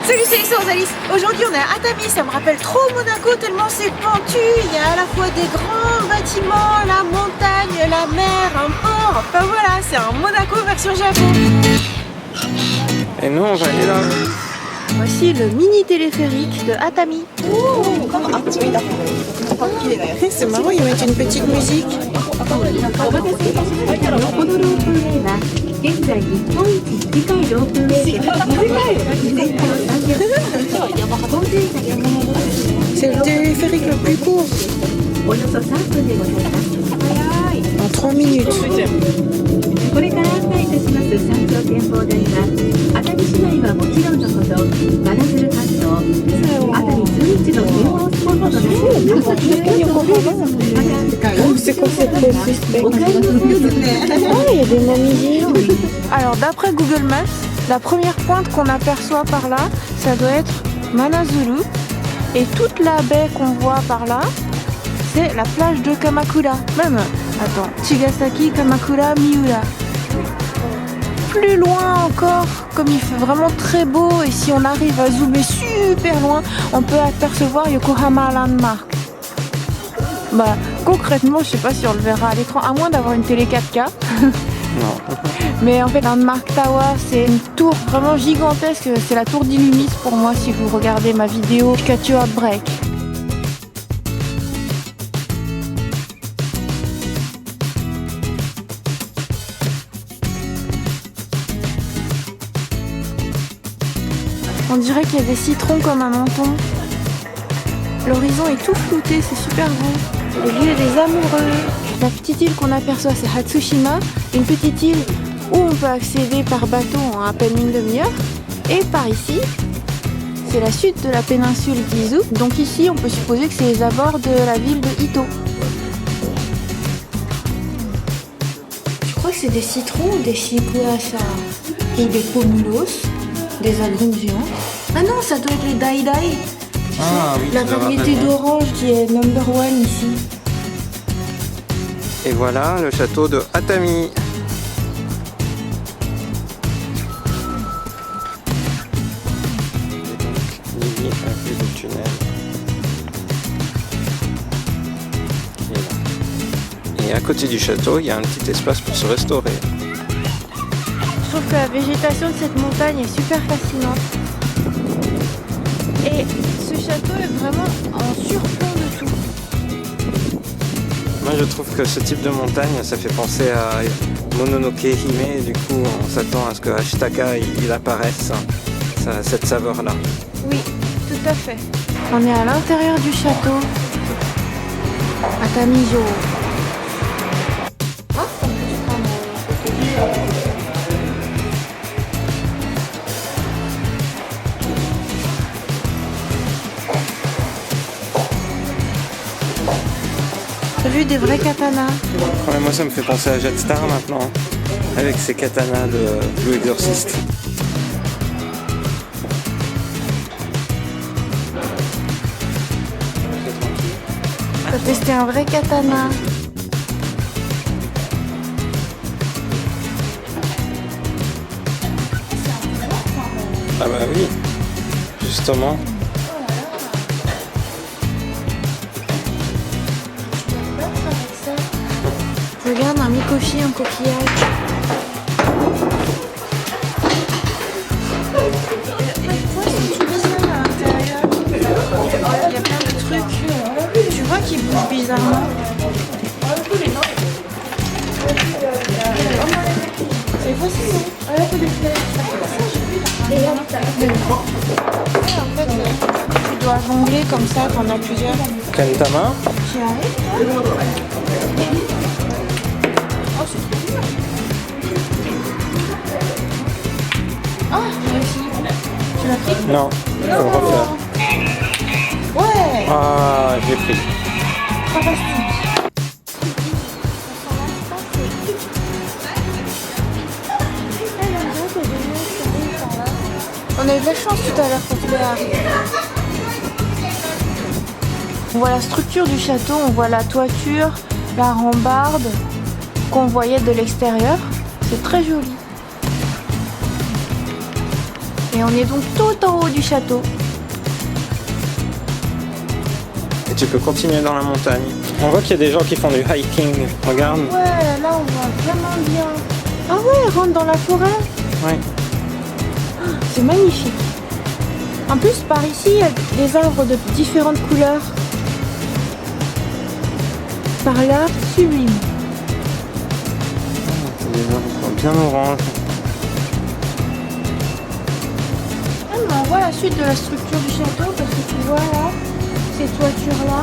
Salut, c'est Alice. Aujourd'hui on est à Atami, ça me rappelle trop Monaco tellement c'est pentu. Il y a à la fois des grands bâtiments, la montagne, la mer, un port. Enfin voilà, c'est un Monaco version Japon. Et nous on va aller là. Voici le mini téléphérique de Atami. C'est marrant, ils mettent une petite musique. C'est le téléphérique le plus court. En 3 minutes. C'est quoi cette pause suspecte? Ah, il y a des mamies. Alors d'après Google Maps, la première pointe qu'on aperçoit par là, ça doit être Manazuru. Et toute la baie qu'on voit par là, c'est la plage de Kamakura. Même, attends, Chigasaki, Kamakura, Miura. Plus loin encore, comme il fait vraiment très beau, et si on arrive à zoomer super loin, on peut apercevoir Yokohama Landmark. Bah, concrètement, je sais pas si on le verra à l'écran, à moins d'avoir une télé 4K. Non. Mais en fait, Landmark Tower, c'est une tour vraiment gigantesque. C'est la tour d'Illumis pour moi, si vous regardez ma vidéo Pikachu Outbreak. On dirait qu'il y a des citrons comme un menton. L'horizon est tout flouté, c'est super beau. Le lieu des amoureux. La petite île qu'on aperçoit, c'est Hatsushima, une petite île où on peut accéder par bateau en à peine une demi-heure. Et par ici, c'est la suite de la péninsule d'Izu. Donc ici, on peut supposer que c'est les abords de la ville de Ito. Je crois que c'est des citrons ou des shikuasa et des pomulos, des agrumes géants. Ah non, ça doit être les dai-dai. Ah, oui, la variété d'orange qui est number one ici. Et voilà le château de Atami. Lily inclut le tunnel. Et à côté du château, il y a un petit espace pour se restaurer. Je trouve que la végétation de cette montagne est super fascinante. Et ce château est vraiment en surplomb de tout. Moi je trouve que ce type de montagne, ça fait penser à Mononoke Hime, et du coup on s'attend à ce que Ashitaka il apparaisse, cette saveur là. Oui, tout à fait. On est à l'intérieur du château, Atami-jo. T'as vu des vrais katanas? Ouais, moi ça me fait penser à Jetstar maintenant, avec ses katanas de Blue Exorcist. T'as testé un vrai katana? Ah bah oui, justement. Regarde un mikoshi, un coquillage. Il y a plein de trucs. Tu vois qu'ils bougent bizarrement. C'est fascinant. En fait, tu dois jongler comme ça quand on a plusieurs. Kentama. Tu arrives? Ah, moi aussi. Tu l'as pris? Non, faut le refaire. Ouais. Ah, j'ai pris. Fantastique. On a eu de la chance tout à l'heure quand il est arrivé. On voit la structure du château, on voit la toiture, la rambarde qu'on voyait de l'extérieur. C'est très joli. Et on est donc tout en haut du château. Et tu peux continuer dans la montagne. On voit qu'il y a des gens qui font du hiking. Regarde. Ouais, là on voit vraiment bien. Ah ouais, rentre dans la forêt. Ouais. C'est magnifique. En plus, par ici, il y a des arbres de différentes couleurs. Par là, sublime. C'est des arbres bien orange. Ah, mais on voit la suite de la structure du château parce que tu vois là, ces toitures-là.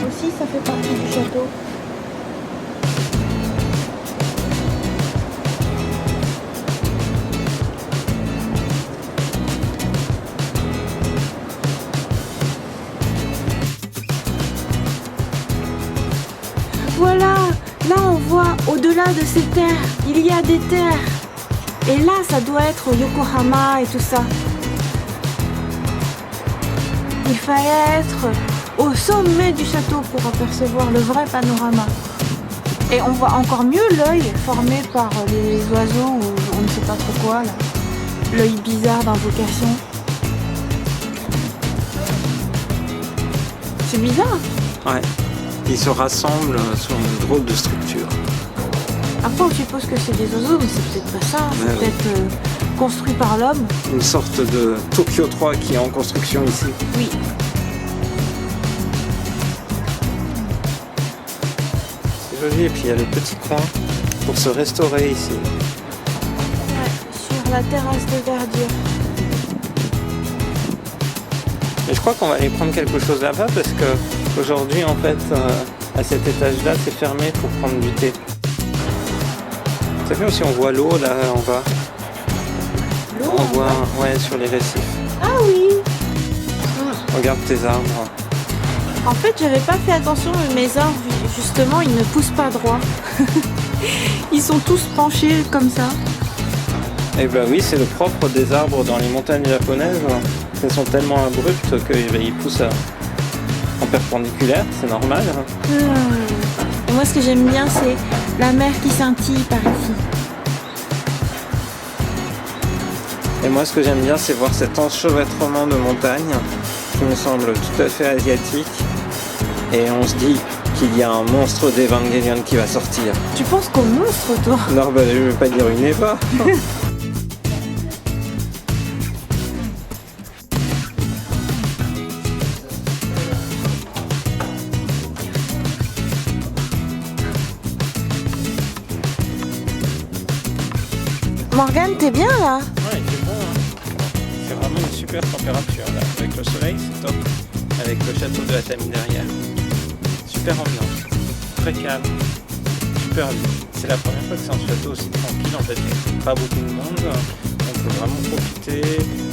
Aussi, ça fait partie du château. Voilà, là on voit au-delà de ces terres, il y a des terres. Et là, ça doit être Yokohama et tout ça. Il fallait être au sommet du château pour apercevoir le vrai panorama. Et on voit encore mieux l'œil formé par les oiseaux ou on ne sait pas trop quoi là. L'œil bizarre d'invocation. C'est bizarre. Ouais. Ils se rassemblent sur une drôle de structure. Après, on suppose que c'est des oiseaux, mais c'est peut-être pas ça. C'est Ouais, peut-être construit par l'homme. Une sorte de Tokyo 3 qui est en construction ici. Oui. C'est joli. Et puis il y a le petit coin pour se restaurer ici. Ouais, sur la terrasse de verdure. Et je crois qu'on va aller prendre quelque chose là-bas parce que aujourd'hui, en fait, à cet étage-là, c'est fermé pour prendre du thé. C'est bien aussi, on voit l'eau là en bas. L'eau On voit, ouais, sur les récifs. Ah oui. Regarde tes arbres. En fait, j'avais pas fait attention, mais mes arbres, justement, ils ne poussent pas droit. Ils sont tous penchés comme ça. Et bah oui, c'est le propre des arbres dans les montagnes japonaises. Elles sont tellement abruptes qu'ils poussent en perpendiculaire, c'est normal. Et moi, ce que j'aime bien, c'est la mer qui scintille par ici. Et moi, ce que j'aime bien, c'est voir cet enchevêtrement de montagnes qui me semble tout à fait asiatique. Et on se dit qu'il y a un monstre d'Evangelion qui va sortir. Tu penses qu'au monstre, toi? Non, bah, je vais pas dire une Eva. Morgane, t'es bien là? Ouais, c'est bon. C'est vraiment une super température là. Avec le soleil, c'est top. Avec le château de Atami derrière. Super ambiance. Très calme. Super vue. C'est la première fois que c'est un château aussi tranquille. En fait, il n'y a pas beaucoup de monde. On peut vraiment profiter.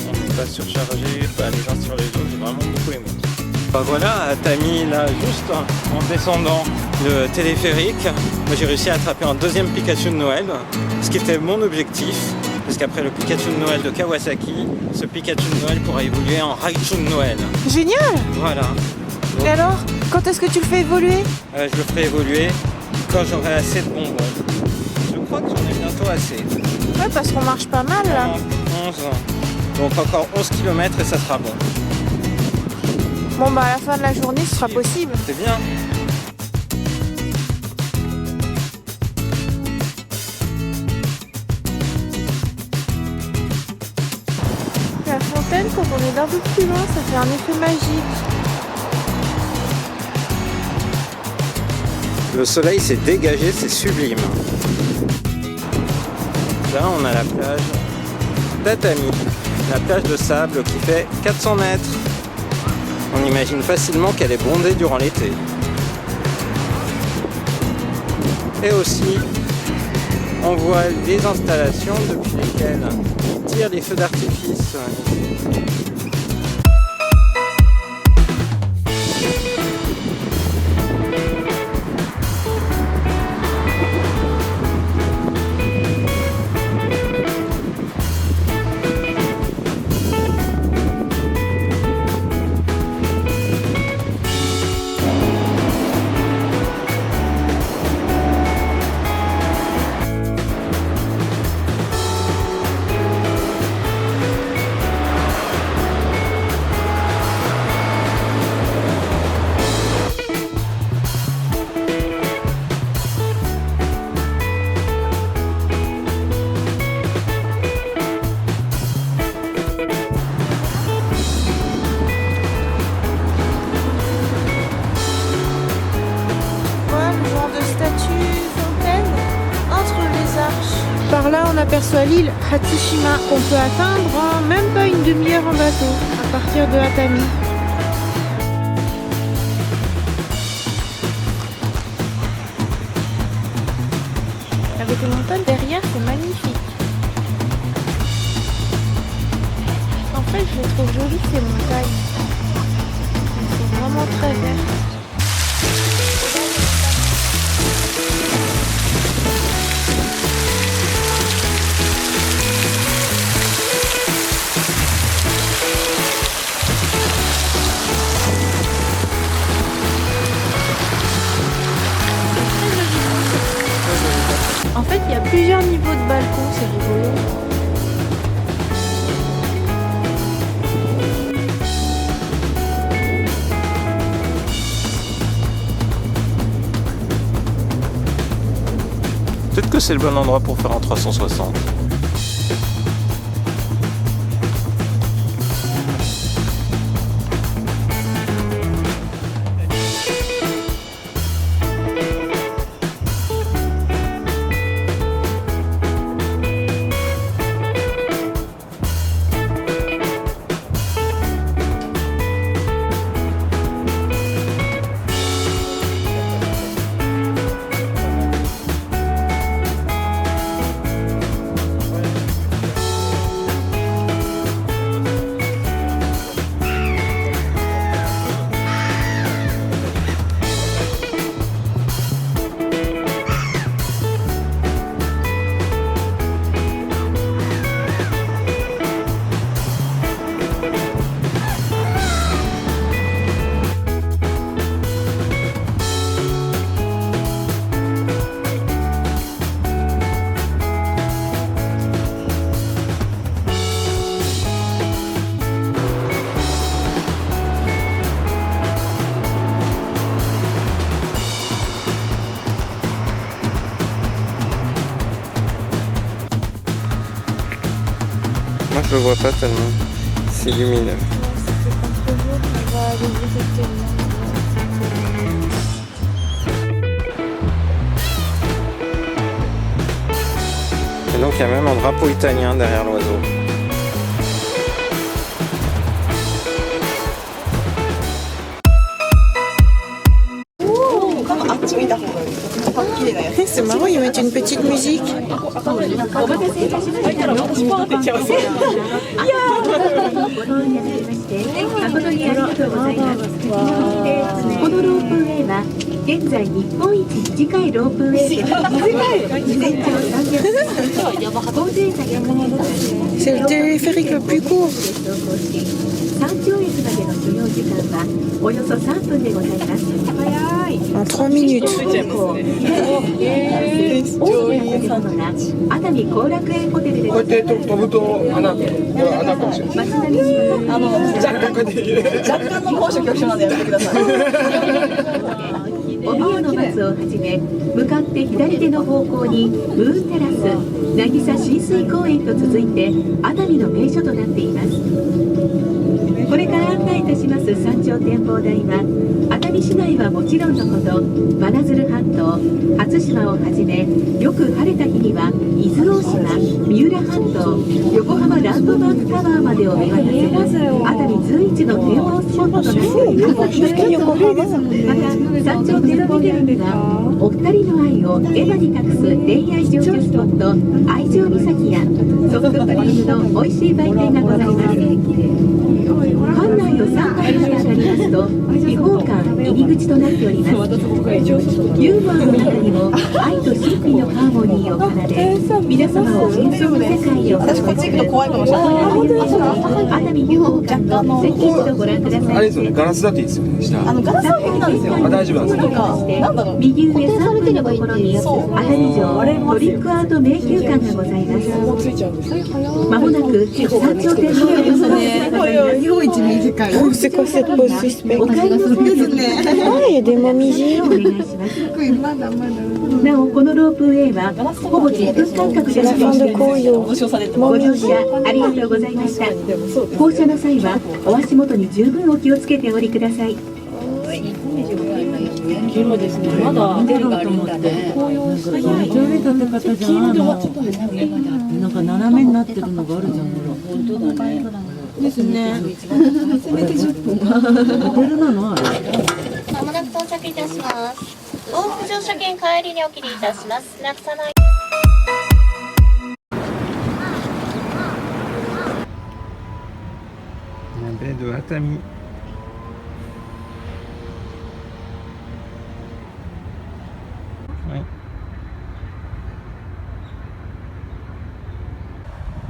On n'est pas surchargé, pas les uns sur les autres. J'ai vraiment beaucoup aimé. Bah voilà, Atami là, juste en descendant le téléphérique, j'ai réussi à attraper un deuxième Pikachu de Noël, ce qui était mon objectif, parce qu'après le Pikachu de Noël de Kawasaki, ce Pikachu de Noël pourra évoluer en Raichu de Noël. Génial! Voilà. Et alors, quand est-ce que tu le fais évoluer? Je le ferai évoluer quand j'aurai assez de bonbons. Je crois que j'en ai bientôt assez. Ouais, parce qu'on marche pas mal là. 11. Donc encore 11 km et ça sera bon. Bon bah à la fin de la journée ce sera possible. C'est bien. La fontaine, quand on est d'un peu plus loin, ça fait un effet magique. Le soleil s'est dégagé, c'est sublime. Là on a la plage d'Atami, la plage de sable qui fait 400 mètres. On imagine facilement qu'elle est bondée durant l'été. Et aussi, on voit des installations depuis lesquelles ils tirent les feux d'artifice. aperçoit l'île Hatsushima qu'on peut atteindre en même pas une demi-heure en bateau à partir de Atami. Avec les montagnes derrière, c'est magnifique. En fait, je les trouve jolies ces montagnes. Elles sont vraiment très vertes. En fait, il y a plusieurs niveaux de balcons, c'est rigolo. Peut-être que c'est le bon endroit pour faire en 360. Moi je le vois pas tellement, c'est lumineux. On va aller visiter. Et donc il y a même un drapeau italien derrière l'oiseau. C'est marrant, ils mettent une petite musique. C'est le téléphérique le plus court. En 3 minutes. C'est quoi cette pose suspecte? Ah, il y a des momies géantes. C'est la fin de Koyo. でもですね、まだホテルがあるんだね。紅葉するめっちゃいい建て方じゃん。なんか斜めになってるのがあるじゃん。本当だね。ですね。せめて10分。ホテルなのあれ。まもなく到着いたします。往復乗車券帰りにお切りいたします。なくさない。La baie de Atami. Oui.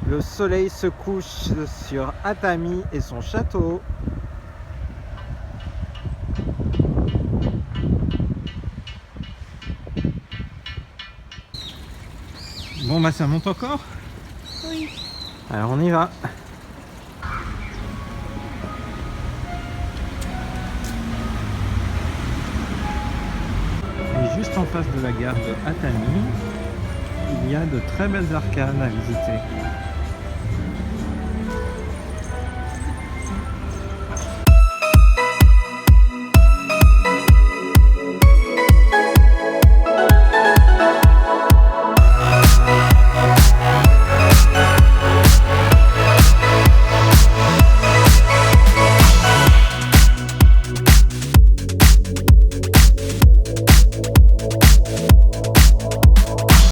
Le soleil se couche sur Atami et son château. Bon bah ça monte encore? Oui. Alors on y va. Et juste en face de la gare de Atami, il y a de très belles arcades à visiter.